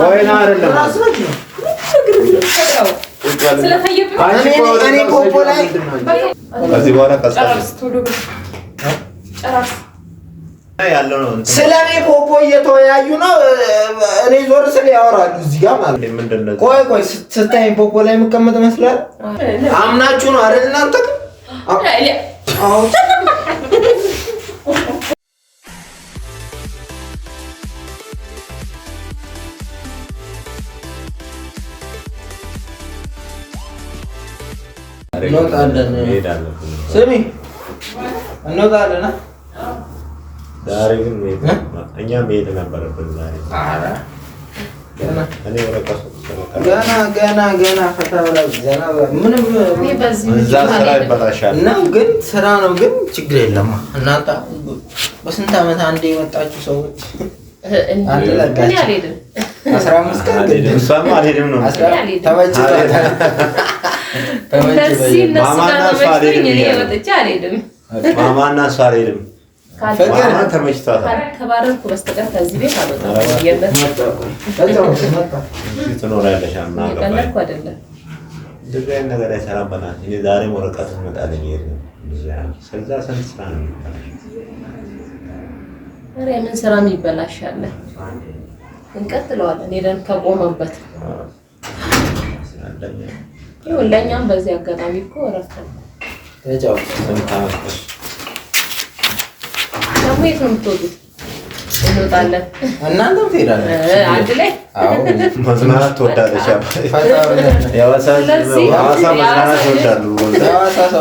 ወይና አይደለም እኔ ፖፖ ላይ ከዚህ በኋላ ቀስቀስ ያለው ነው። ስለኔ ፖፖ እየተወያዩ ነው። እኔ ዞር ስለ ያወራሉ እዚህ ጋር ማለት ምንድነው? ቆይ ስታይ ፖፖ ላይ መቀመጥ መስላል። አምናችሁ ነው አይደል እናንተ? አዎ ስሚ እንወጣለን። ዛሬ ግን እኛ መሄድ ነበረብን። ዛሬ ገና ፈታ ብላ ገና ምንም እዛ ስራ ይበላሻል ነው፣ ግን ስራ ነው። ግን ችግር የለም። እናንተ በስንት ዓመት አንዴ የመጣችሁ ሰዎች አንተ ለጋች 15 ቀን ግን እሷም አልሄድም ነው ተመችቷታል። ማማና እሷ አልሄድም ማማ ተመችቷታል። ከባረርኩ በስተቀር ከዚህ ቤት አልወጣም። ትኖሪያለሽ ቀለድኩ አይደለም እንደዚህ አይነት ነገር አይሰራም። በእናትህ እኔ ዛሬም ወረቀት እመጣለኝ ስለዛ ስንት ስራ ነው የሚበላሽ? ኧረ ምን ስራ የሚበላሻል? እንቀጥለዋለን ሄደን ከቆመበት። ለእኛም በዚህ አጋጣሚ እኮ እረፍት ነው። ደግሞ የት ነው የምትወጡት? እንወጣለን። እናንተም ትሄዳላችሁ አንድ ላይ? አዎ መዝናናት ትወዳለች።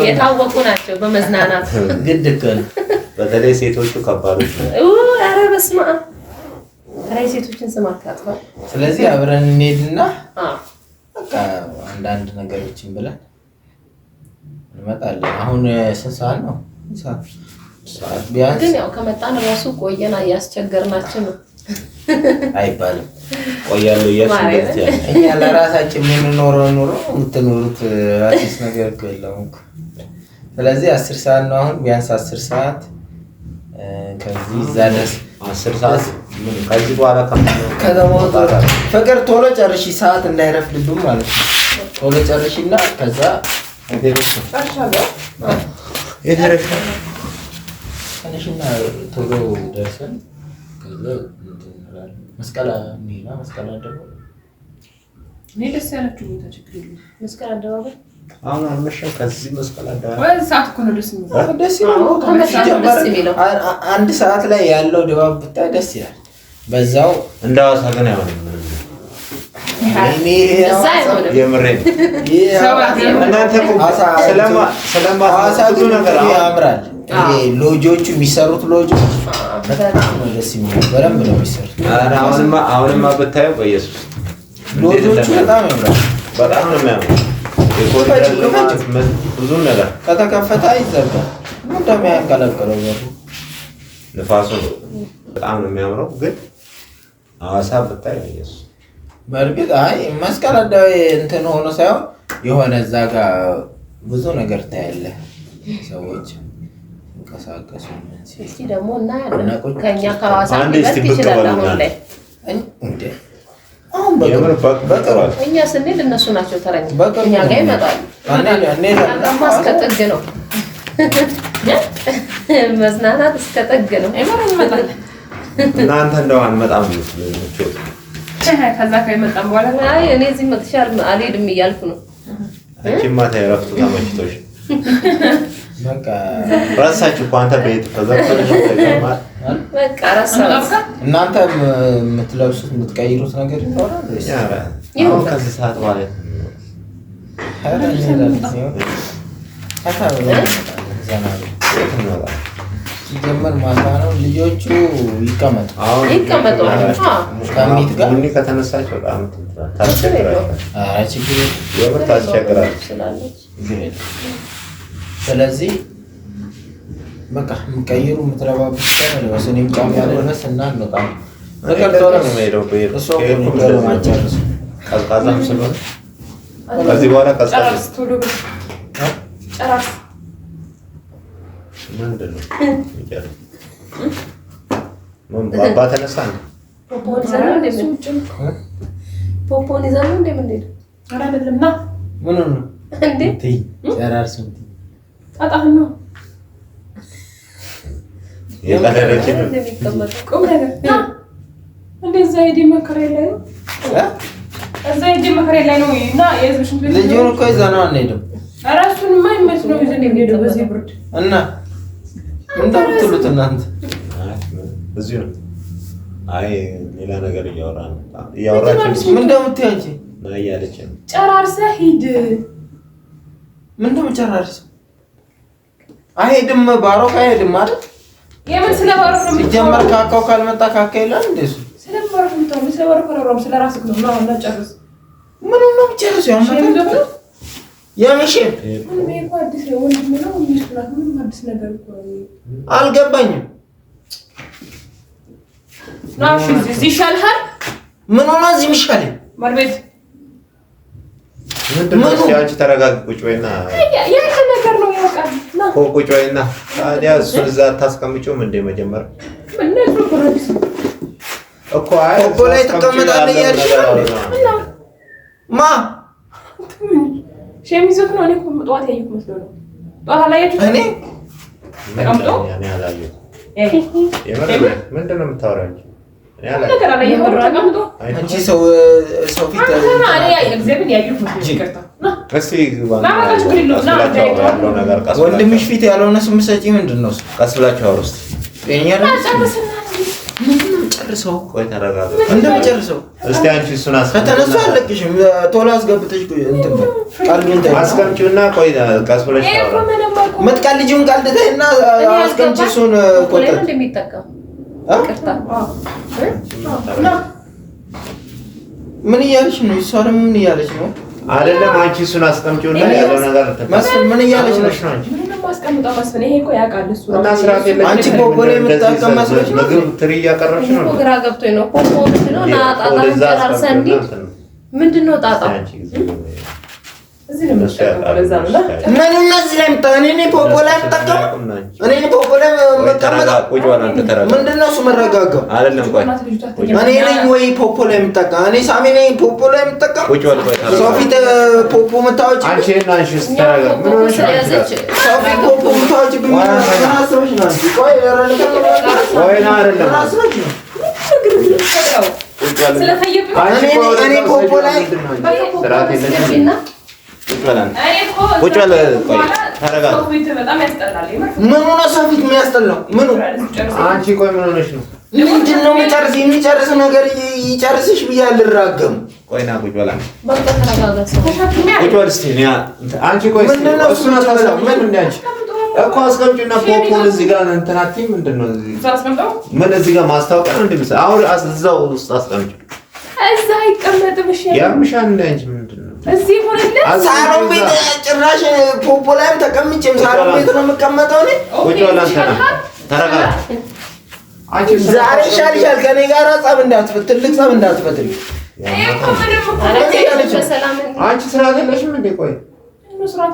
የታወቁ ናቸው በመዝናናት ግድ እኮ ነው። በተለይ ሴቶቹ ከባዶች ነው። ኧረ በስመ አብ! ኧረ የሴቶችን ስም አታጥፋ። ስለዚህ አብረን እንሄድና በቃ አንዳንድ ነገሮችን ብለን እንመጣለን። አሁን ስንት ሰዓት ነው? ሰዓት ቢያንስ ግን ያው ከመጣን ራሱ ቆየና እያስቸገርናችሁ ነው አይባልም። ቆያለሁ እያስቸገርኩ እኛ ለራሳችን የምንኖረው ኑሮ የምትኖሩት አዲስ ነገር የለውም። ስለዚህ 10 ሰዓት ነው አሁን። ቢያንስ 10 ሰዓት ከዚህ ዛሬስ 10 ሰዓት ከዚህ በኋላ ከተማው ፍቅር ቶሎ ጨርሺ፣ ሰዓት እንዳይረፍድብን ማለት ነው። ቶሎ ጨርሺና ከዛ ትንሽና ቶሎ ደርሰን ከዛ መስቀል ሚና መስቀል አደባባይ እኔ ደስ ያላችሁ ቦታ ችግር የለም። መስቀል አደባባይ አሁን አልመሸም። ከዚህ መስቀል አደባባይ ወይ ሰዓት እኮ ነው ደስ የሚለው። አንድ ሰዓት ላይ ያለው ድባብ ብታይ ደስ ይላል። በዛው እንደዋሳ ግን አይሆንም። የምሬን እናንተ ብዙ ነገር ያምራል። ሎጆቹ የሚሰሩት ሎጆች በጣም ነው ደስ የሚሉ፣ በደንብ ነው የሚሰሩት። አሁንማ ብታየው በኢየሱስ ሎጆቹ በጣም ያምራል። በጣም ነው የሚያምረው። ብዙ ነገር ከተከፈተ አይዘጋም። እንደሚያንቀለቅለው በሩ ንፋሱ በጣም ነው የሚያምረው። ግን ሐዋሳ ብታይ በኢየሱስ በእርግጥ አይ መስቀል አደባባይ እንትን ሆኖ ሳይሆን የሆነ እዛ ጋር ብዙ ነገር ታያለህ። ሰዎች እንቀሳቀሱ እስኪ ደግሞ እና ከኛ ከሐዋሳ ሊበልጥ ይችላል። አሁን ላይ እንዴ አሁን በቅርብ እኛ ስንሄድ እነሱ ናቸው ተረኛ። እኛ ጋር ይመጣሉ። እናንተማ እስከ ጥግ ነው መዝናናት እስከ ጥግ ነው። እናንተ እንደው አንመጣም ነው ከዛ ከመጣን በኋላ አይ እኔ እዚህ መጥቻል አልሄድም እያልኩ ነው። አንቺማ ተረፍቱ ተመችቶሽ በቃ ራሳችሁ እኮ አንተ ቤት ተዘርፈሽ ተቀማጥ በቃ ራሳችሁ እናንተ የምትለብሱት የምትቀይሩት ነገር ይኖራል ወይስ አሁን ከዚህ ሰዓት በኋላ ሲጀመር ማታ ነው። ልጆቹ ይቀመጡ ከሚት ጋር ምን ከተነሳች በጣም ታስቸግራለች። ችግር የለም ታስቸግራለች። ስለዚህ በቃ የምትቀይሩ የምትለባብሱ ከሆነ እኔም ጫማ ያለበስ እና እንወጣለን። ነገር ቶሎ ነው የምሄደው። እሱ ነው ማጨረስ ቀዝቃዛም ስለሆነ ከዚህ በኋላ ቀዝቃዛ ጨራስ ምንድን ነው የሚጨርስ? ምን ባባ ተነሳ ነው ፖፖን ይዘን ነው እንደምንሄድ አይደለም ና ምን ነው እንዴ ጨራርስ ጣጣህ ነው የቀረረች ቁም ነገር እንደዛ ሄዲ መከራ ላይ እዛ ሄዲ መከራ ላይ ነው እና የህዝብሽን ልጅውን እኮ ይዘን ነው አንሄድም ራሱን ማይመስ ነው ይዘን የሚሄደው በዚህ ብርድ እና ምን እንደምትሉት እናንተ እዚሁ ነው አይ ሌላ ነገር እያወራች ምን እንደምትይ አንቺ ነው ያለች ጨራርሰህ ሂድ ምን እንደምጨራርስ አይሄድም ባሮክ አይሄድም ማለት የምን ስለባሮክ ነው ሲጀመር ካካው ካልመጣ ካካ ይላል እንደሱ ስለባሮክ ነው ስለባሮክ ነው ስለራስህ ነው ነው ጨርስ ምን ነው የምጨርሰው ያማታ የምሽም ምን ይሄ አዲስ ነው ወንድም ነው የሚስጥራት ምን አዲስ ነገር አልገባኝም ናሽ እዚህ ይሻልሃል ምን ሆነ እዚህ ይሻላል ማርቤት ምንድነው ያንቺ ተረጋግ ቁጭ በይና ያ ነገር ነው ያውቃል ና ቁጭ በይና ታዲያ እሱን እዛ ታስቀምጪውም እንደ መጀመር ምን ነው ፕሮዲስ እኮ አይ እኮ ላይ ተቀምጣለህ ያልሽ እና ማ ሸሚዞት ነው እኔ ጧት ያየሁት መስሎ ነው ጧት ላይ ያየሁት እኔ ተቀምጦ ያኔ አላየሁት ምንድነው የምታወራው እኔ አላየሁት ነገር አላየሁት ተቀምጦ አንቺ ሰው ፊት አለ ያ እግዚአብሔር ያየሁት መስሎ ይቀርታ እስቲ ያለው ነገር ቀስ ወንድምሽ ፊት ያለውን ስም ሰጪ ምንድነው ቀስ ብላችሁ አውሩ እስቲ የኛ ጨርሰው ቆይ ተረጋጋ እንደምጨርሰው እስቲ አንቺ እሱን ከተነሱ አለቅሽም ቶሎ አስገብተሽ እንትን ቃልብን አስቀምጪውና ቆይ ቀስ ብለሽ አውሩ መጥቃል ልጅውን ቃልደታይና አስቀምጪ እሱን ቆይ እንደሚጠቀም አቀርታ ምን እያለች ነው እሷ ደግሞ ምን እያለች ነው አይደለም አንቺ እሱን አስቀምጪውና ያለው ነገር መስል ምን እያለች ነው ምንም ማስቀምጣው መስል ይሄ እኮ ያውቃል እሱ እና ስራት የለሽ አንቺ ቦቦሌ የምታቀም መስሎሽ ነው ምግብ ትሪ እያቀረብሽ ነው ግራ ገብቶኝ ነው ፖፖ ምንድነው ና ጣጣ ጨራርሰን ምንድነው ጣጣ እዚህ ነው የምትጠቀመው ለዛ ነው ምን እነዚህ ላይ ምጣ እኔ ፖፖ ላይ ምጣቀም እኔ ፖፖ ላይ መቀመጥ ቁጭ በል አንተ ተረጋጋ ምንድነው እሱ መረጋጋው አይደለም ቆይ እኔ ነኝ ወይ ፖፖ ላይ ምጣቀም እኔ ሳሚ ነኝ ፖፖ ላይ ምጣቀም ቁጭ በል ቆይ ተረጋጋ ሶፊት ፖፖ መታወጭ አንቺ እና አንቺ ተረጋጋ ምን ሆነሽ ሶፊት ፖፖ መታወጭ በማስረሽ ነው አንቺ ቆይ ወይ ና አይደለም እኔ ፖፖ ላይ ስራት የለሽም ቁጭ በል ቆይ ተረጋጋ በጣም ያስጠላል ምን ሆነ ሶፊት የሚያስጠላው ምን አንቺ ቆይ ምን ሆነሽ ነው ምንድነው የሚጨርስ ነገር ይጨርስሽ ብያለሁ ልራገም ቆይ ና ቁጭ በል በቃ ተረጋጋ ቁጭ በል እስቲ አንቺ ቆይ እሱን አታስቀምጪ ምን እንደ አንቺ እኮ አስቀምጪና ፖፖን እዚህ ጋር እንትን አትይም ምንድነው ምን እዚህ ጋር ማስታወቂያ ነው እንደምሰ አሁን እዛው ውስጥ አስቀምጪ እዛ አይቀመጥም እሺ ያምሻል እንደ አንቺ ምንድነው እዚህ ሆነለ ሳሎን ቤት ጭራሽ ፖፖ ላይም ተቀምጬም ሳሎን ቤት ነው የምቀመጠው እኔ ቁጭ በል አንተ ተረጋጋ አንቺ ዛሬ ይሻልሻል ከኔ ጋር ጸብ እንዳትፈት ትልቅ ጸብ እንዳትፈትሪ አንቺ ስራ አይደለሽም እንዴ ቆይ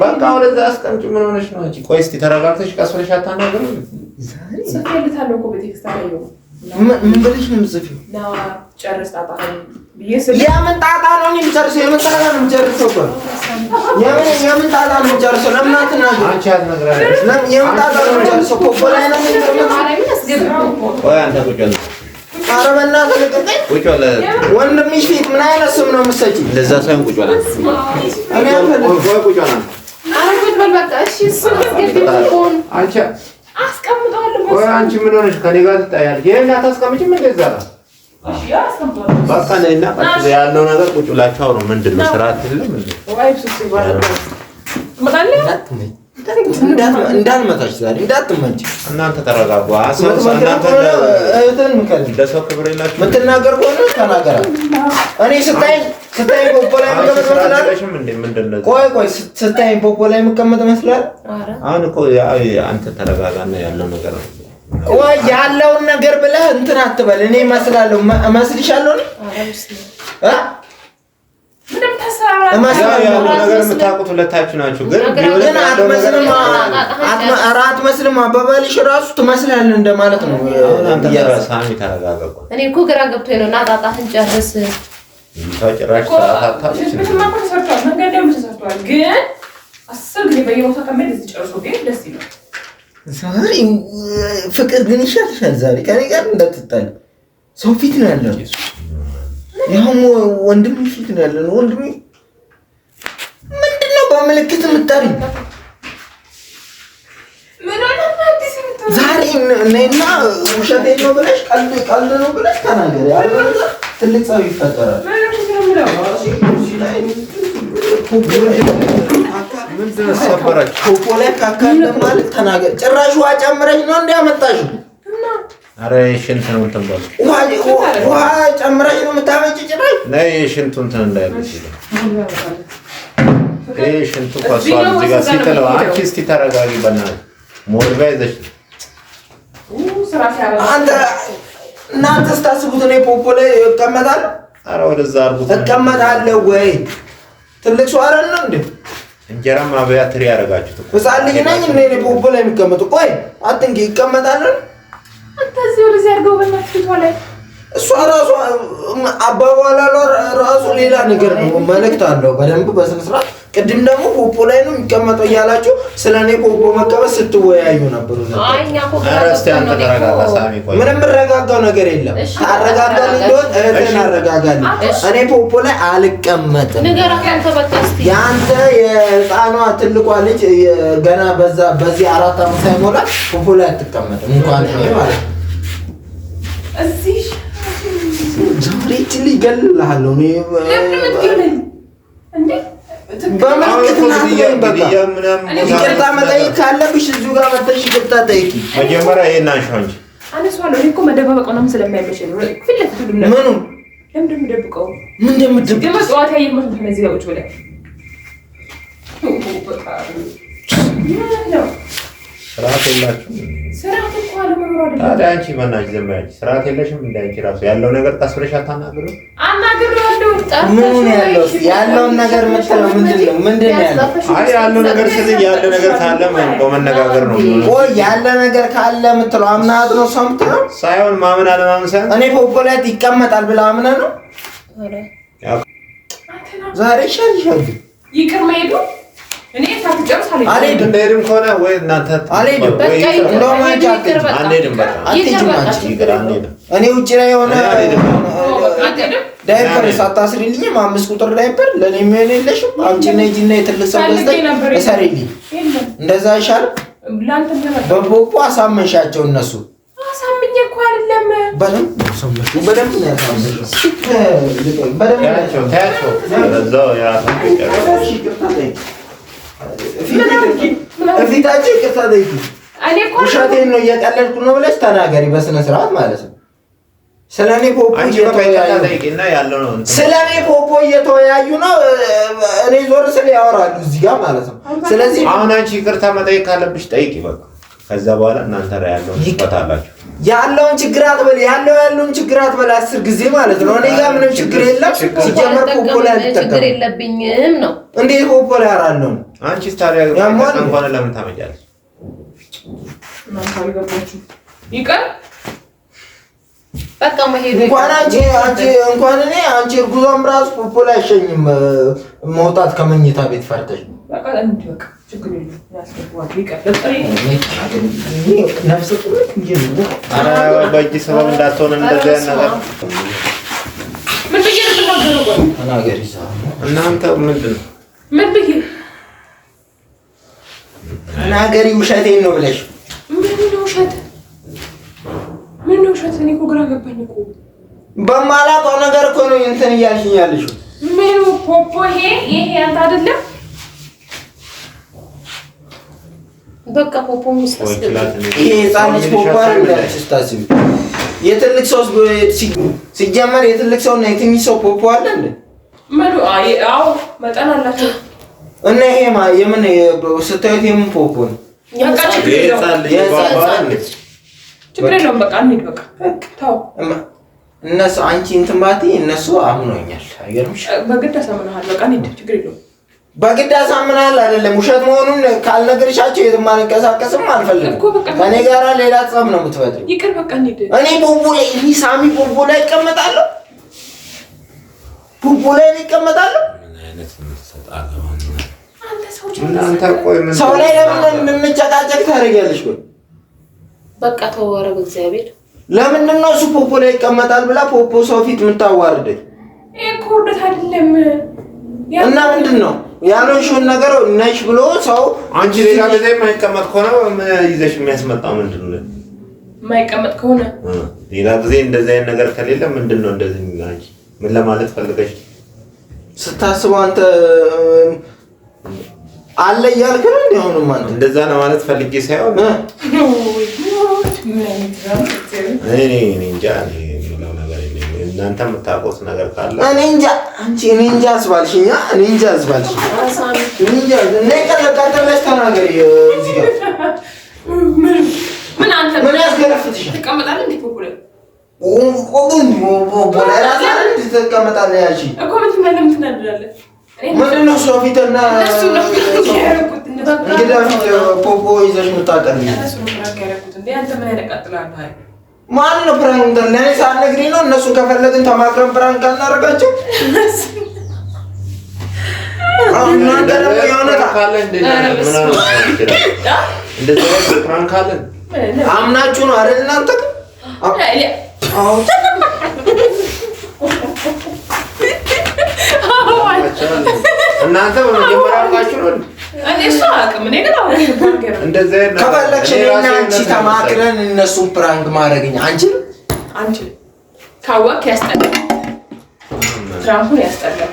በቃ ወደዛ አስቀምጪ ምን ሆነሽ ነው አንቺ ቆይ እስቲ ተረጋግተሽ ቀስ ብለሽ አታናግሪም ጽፌልታለሁ እኮ በቴክስት አየሁ ምን ብለሽ ነው የምትጽፊው ነው ጨርስ ጣጣ የምን ጣጣ ነው የሚጨርሰው የምን ጣጣ ነው የሚጨርሰው እኮ የምን ጣጣ ነው የሚጨርሰው ለምን አትናገሪ አንቺ አትነግሪያለሽ የምን ጣጣ ነው የሚጨርሰው ፖፖ ላይ ነው የሚጨርሰው ቆይ አንተ ቁጭ በል ኧረ በእናትህ ልቀቀኝ ቁጭ በል ወንድምሽ ፊት ምን አይነት ስም ነው የምትሰጪው እንደዛ ሳይሆን ቁጭ በል እኔ አልፈልግም ቆይ ቁጭ በል ኧረ ቁጭ በል በቃ እሺ እሱ አስገቢውን አንቺ አስቀምጠዋለሁ ቆይ አንቺ ምን ሆነሽ ከኔ ጋር ትጣያለሽ ይሄን አታስቀምጪም እንደዛ እሺ አስቀምጠዋለሁ በቃ ነይና ቀጥ ያለው ነገር ቁጭ ብላችሁ አውሩ ምንድነው ስራ አይደለም እንዴ ወይ ሱስ ይባላል መጣለ እንዳልመታሽ ዛሬ እንዳትመጪ እናንተ ተረጋጉ እናንተ እህትን ምከር ለሰው ክብር የላችሁ የምትናገር ከሆነ ተናገራ እኔ ስታይ ፖፖ ላይ መቀመጥ መስላለሽ ምንድነው ቆይ ስታይ ፖፖ ላይ መቀመጥ መስላል አሁን እኮ አንተ ተረጋጋና ያለው ነገር ነው ቆይ ያለውን ነገር ብለህ እንትን አትበል እኔ መስላለሁ መስልሻለሁ ነው ነገር የምታውቁት ሁለታችሁ ናችሁ። ግን አትመስልም። አባባልሽ እራሱ ትመስላለህ እንደማለት ነው። ሳሚ ተረጋጋ። እኔ እኮ ግራ ገብቶኝ ነው። ናጣጣህን ጨርስ። ጭራሽ ግን 10 ጊዜ በየቦታው ከመሄድ እዚህ ጨርሶ ቢሄድ ደስ ይላል። ዛሬ ፍቅር ግን ይሻልሻል። ዛሬ ከኔ ጋር እንዳትጣል። ሰው ፊት ነው ያለው። ይሄም ወንድም ፊት ነው ያለው። ወንድም ምንድነው በመልክት የምታሪኝ? ዛሬ ነይና ውሸቴን ነው ብለሽ ቀልድ ነው ብለሽ ተናገሪ። አለበለዛ ትልቅ ሰው ይፈጠራል። ምንድነው ሰበራችሁ? ኮኮ ላይ ካካ ማለት ተናገሪ። ጭራሽ ውሃ ጨምረሽ ነው እንዲያመጣሽው? አረ ሽንት ነው እንትን በል ውሃ ጨምረሽ ነው የምታመጪ? ጭራሽ ነይ ሽንቱ እንትን እንዳይልሽ ሽንቱ ኳሷል እዚህ ጋር ሲጥለው። አንቺ እስኪ ተረጋጊ በእናትሽ። ሞልባ ይዘሽ አንተ እናንተ ስታስቡት እኔ ፖፖ ላይ እቀመጣለሁ? አረ ወደዛ አርጉት። እቀመጣለሁ ወይ? ትልቅ ሰው አይደለም እንዴ? እንጀራ ማብያ ትሪ ያረጋችሁት እኮ ህፃን ልጅ ነኝ እኔ ፖፖ ላይ የሚቀመጡ? ቆይ አትንኪ። እቀመጣለሁ። አንተ እዚህ ወደዚህ አድርገው በእናትህ ላይ እሷ ራሱ አባባላ ራሱ ሌላ ነገር ነው። መልእክት አለው በደንብ በስነ ስርዓት። ቅድም ደግሞ ፖፖ ላይ ነው የሚቀመጠው እያላችሁ ስለኔ ፖፖ መቀበል ስትወያዩ ነበር። ምንም ረጋጋው ነገር የለም። አረጋጋው እንደሆነ እህትን አረጋጋልኝ። እኔ ፖፖ ላይ አልቀመጥም። ያንተ የህፃኗ ትልቋ ልጅ ገና በዚህ 4 ዓመት ሳይሞላ ፖፖ ላይ አትቀመጥም። እንኳን ማለት እዚህ ዛሬ ትል ይገልልሃል ነው ይቅርታ መጠየቅ ካለብሽ እዚሁ ጋር መተሽ ይቅርታ ጠይቂ። መጀመሪያ ይሄን አንሺው እንጂ አነሷለሁ። እኔ እኮ መደባበቅ ነው ስለማይመሽ ነው። ፊት ለፊት ሁሉም ነገር ምኑ ለምን እንደምደብቀው ምን እንደምደብቀው ደግሞ ጠዋት ያየሁት መስሎኝ እዚህ ጋር ቁጭ ብለህ ስርዓት የላችሁም። ስርዓት እኮ አለመኖር አይደለም። ታዲያ አንቺ በእናትሽ ዝም በይ። ስርዓት የለሽም እንደ አንቺ ራሱ ያለው ነገር ቀስ ብለሽ አታናግሪው? አናግሬዋለሁ። ምን ያለውን ነገር መሰለው ምንድን ነው ያለው? አይ ያለው ነገር ስለዚህ ያለው ነገር ካለ በመነጋገር ነው። ቆይ ያለ ነገር ካለ የምትለው አምናት ነው ሰምተው ሳይሆን ማመን አለማመን ሳይሆን እኔ ፖፖ ላይ ይቀመጣል ብላ አምነህ ነው? ዛሬ ይሻልሻል። ይቅር መሄዱ እኔ ታጥጨርስ አልሄድም። እንደሄድም ከሆነ ወይ እናንተ አልሄድም። እንደውም አንሄድም። በቃ እኔ ውጭ ላይ የሆነ ዳይፐር ሳታስሪልኝም 5 ቁጥር ዳይፐር ለኔ ምን የለሽም? አንቺ ነጂና የትልቅ ሰው ገዝተሽ እሰሪልኝ። እንደዛ ይሻል። በፖፖ አሳመንሻቸው። እነሱ አሳምኜ እኮ አይደለም። በደንብ ነው ያሳመንሻቸው። ታያቸው እዛው የራሳቸው ፊታቸው ይቅርታ ጠይቂ። ውሸቴን ነው እየቀለድኩ ነው ብለሽ ተናገሪ በስነ ስርዓት ማለት ነው። ስለኔ ፖፖ እየተወያዩ ነው። እኔ ዞር ስለ ያወራሉ እዚህ ጋር ማለት ነው። ስለዚህ አሁን አንቺ ይቅርታ መጠየቅ ካለብሽ ጠይቂ በቃ። ከዛ በኋላ እናንተ ላይ ያለውን ይፈታላችሁ። ያለውን ችግር አትበል። ያለውን ችግር አትበል 10 ጊዜ ማለት ነው። እኔ ጋር ምንም ችግር የለም። ሲጀመር ፖፖ ላይ ችግር የለብኝም ነው። እንዴት ፖፖ ላይ አራለሁ? አንቺ ታዲያ እንኳን ለምን ታመጫለሽ? ይቀር በቃ መሄድ እንኳን አንቺ እርጉዟም ራሱ ፖፖ ላይ አይሸኝም። መውጣት ከመኝታ ቤት ፈርተሽ በቃ እንድትበቃ ችግር የለም። ያስፈልጋል። ይቀር ነፍሰ ጡር አረ በእጅ ሰበብ እንዳትሆን እንደዚያ ነገር ምን ብዬሽ ነው ተናገሪ። እናንተ ምንድን ነው ምን ብዬሽ ተናገሪ። ውሸቴን ነው ብለሽ ምን ነው ውሸት? እኔ እኮ ግራ ገባኝ እኮ በማላውቀው ነገር እኮ ነው እንትን እያልሽኝ ያለሽው። ምን ፖፖ ይሄ አንተ አይደለም? በቃ ፖፖ ሙስታስብ ይሄ ጻንች ፖፖ አይደለም። ስታስቢ የትልቅ ሰው ሲጀመር የትልቅ ሰው እና የትንሽ ሰው ፖፖ አለ እንዴ? ምን አዎ መጠን አላቸው። እና ይሄ የምን ስታዩት የምን ፖፖ ነው? በቃ ችግር የለውም። በቃ እንሂድ። በቃ ተው። እነሱ አንቺ እንትን ባቲ እነሱ አምኖኛል። አይገርምሽ? በግድ አሳምናለሁ። በቃ እንዴ ችግር የለውም። በግድ አሳምናለሁ አይደለም ውሸት መሆኑን ካልነገርሻቸው የትም አንቀሳቀስም አልፈልግም። ከኔ ጋር ሌላ ጸብ ነው የምትፈጥሩ። ይቅር በቃ እንዴ እኔ ቡቡ ላይ ሳሚ ቡቡ ላይ እቀመጣለሁ። ቡቡ ላይ እቀመጣለሁ። ምን አይነት ምትሰጣለህ አንተ ሰው ላይ ለምን እንጨቃጨቅ ታደርጊያለሽ? በቃ ተወረ በእግዚአብሔር ለምንድን ነው እሱ ፖፖ ላይ ይቀመጣል ብላ ፖፖ ሰው ፊት የምታዋርደኝ? ኮርደት አይደለም እና ምንድን ነው ያልሆንሽውን ነገር ነሽ ብሎ ሰው አንቺ ሌላ ጊዜ የማይቀመጥ ከሆነ ይዘሽ የሚያስመጣው ምንድን ነው? የማይቀመጥ ከሆነ ሌላ ጊዜ እንደዚህ አይነት ነገር ከሌለ ምንድን ነው እንደዚህ? አንቺ ምን ለማለት ፈልገሽ ስታስበው አንተ አለ እያልክ ነው? አሁንም አንተ እንደዛ ነው ማለት ፈልጌ ሳይሆን እኔ እንጃ የሚለው ነገር የለም። እናንተ የምታውቁት ነገር ካለ እኔ እንጃ። አንቺ እኔ እንጃ አስባልሽኛ። እኔ እንጃ አስባልሽ። እኔ እንጃ እኔ ቀለቀለሽ ተናገሪ። እዚህ ጋር ምን አንተ ምን ያስገረፍትሽ? ተቀመጣለህ እንዴ ፖፖ ላይ ተቀመጣለህ ያልሽኝ እኮ ምን ትናደዳለህ? ምንድን ነው ሰው ፊትና እንግዳ ፊት ፖፖ ይዘሽ የምታቀርቢኝ? ማን ነው ፕራንክ? ለእኔ ሳትነግሪኝ ነው? እነሱን ከፈለግን ተማክረን ፕራንክ አናደርጋቸው? እናንተ ደግሞ የእውነት አምናችሁ ነው አይደል? እናንተ እናንተ በመጀመሪያ አውቃችሁ ነው እሱ አቅም እኔ ግን አሁን እንደዚህ ከፈለግሽ እኔና አንቺ ተማክረን እነሱን ፕራንክ ማድረግኝ አንቺ ካወቅ ያስጠላል። ትራምፑን ያስጠላል።